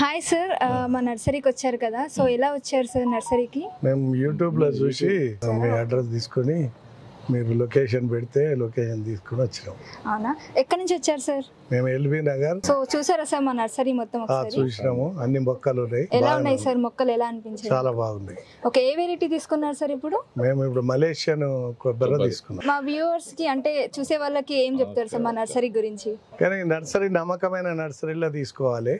Hi sir మా నర్సరీకి వచ్చారు కదా సో ఎలా వచ్చారు సార్ నర్సరీకి మేము యూట్యూబ్లో చూసి మీ అడ్రస్ తీసుకొని మీరు లొకేషన్ పెడితే లొకేషన్ తీసుకొని వచ్చినాం. అవునా ఎక్కడి నుంచి వచ్చారు సార్? మేము ఎల్బీ నగర్. సో చూసారా సార్ మా నర్సరీ మొత్తం ఒకసారి? చూసినాము, అన్ని మొక్కలు ఉన్నాయి. ఎలా ఉన్నాయి సార్ మొక్కలు, ఎలా అనిపించాయి? చాలా బాగుంది. ఓకే, ఏ వెరైటీ తీసుకున్నారు సార్ ఇప్పుడు? మేము ఇప్పుడు మలేషియన్ కొబ్బరి తీసుకున్నాం. మా వ్యూవర్స్ కి అంటే చూసే వాళ్ళకి ఏం చెప్తారు సార్ మా నర్సరీ గురించి? కానీ నర్సరీ నమ్మకమైన నర్సరీలో తీసుకోవాలి.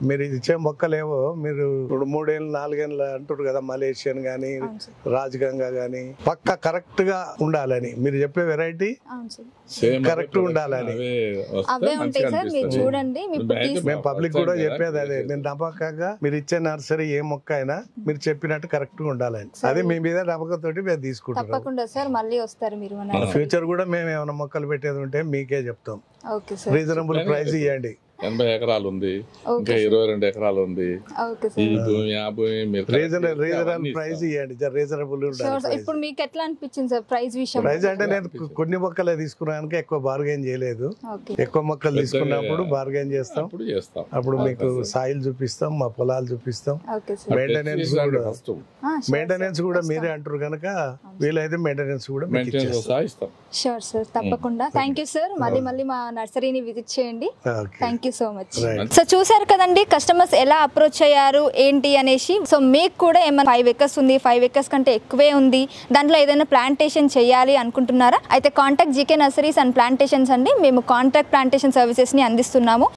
మీరు ఇది ఇచ్చే మొక్కలేవో మీరు ఇప్పుడు 3 ఏళ్ళు 4 ఏళ్ళు అంటారు కదా, మలేషియన్ గానీ రాజగంగా గానీ పక్క కరెక్ట్ గా ఉండాలని మీరు చెప్పే వెరైటీ కరెక్ట్ ఉండాలని అవే ఉంటాయి సార్. మీరు చూడండి, మేము పబ్లిక్ కూడా చెప్పేది అదే. మీరు నమ్మకంగా మీరు ఇచ్చే నర్సరీ ఏ మొక్క అయినా మీరు చెప్పినట్టు కరెక్ట్ గా ఉండాలని, అదే మీ మీద నమ్మకంతో మేము తీసుకుంటాం. తప్పకుండా సార్, మళ్ళీ వస్తారు మీరు. ఫ్యూచర్ కూడా మేము ఏమైనా మొక్కలు పెట్టేది ఉంటే మీకే చెప్తాం. రీజనబుల్ ప్రైస్ ఇవ్వండి. 80 ఎకరాలు ఉంది, ఇంకా 22 ఎకరాలు ఉంది. ఈ భూమి ఆ భూమి రీజనబుల్ ప్రైస్ ఇవ్వండి, రీజనబుల్ ఉండాలి. ఇప్పుడు మీకు ఎట్లా అనిపించింది సార్ ప్రైస్ విషయం? ప్రైస్ అంటే నేను కొన్ని మొక్కలే తీసుకున్నానికి ఎక్కువ బార్గెన్ చేయలేదు. ఎక్కువ మొక్కలు తీసుకున్నప్పుడు బార్గెన్ చేస్తాం. అప్పుడు మీకు సాయిల్ చూపిస్తాం, మా పొలాలు చూపిస్తాం. మెయింటెనెన్స్ కూడా మీరే అంటారు కనుక వీలైతే మెయింటెనెన్స్ కూడా షూర్ సార్, తప్పకుండా. Thank you sir. మళ్ళీ మా నర్సరీని విజిట్ చేయండి. Thank you so much. So చూసారు కదండి కస్టమర్స్ ఎలా అప్రోచ్ అయ్యారు ఏంటి అనేసి. సో మీకు కూడా ఏమైనా 5 acres ఉంది, 5 acres కంటే ఎక్కువే ఉంది, దాంట్లో ఏదైనా ప్లాంటేషన్ చేయాలి అనుకుంటున్నారా? అయితే contact GK nurseries and plantations అండి. మేము కాంట్రాక్ట్ ప్లాంటేషన్ సర్వీసెస్ ని అందిస్తున్నాము.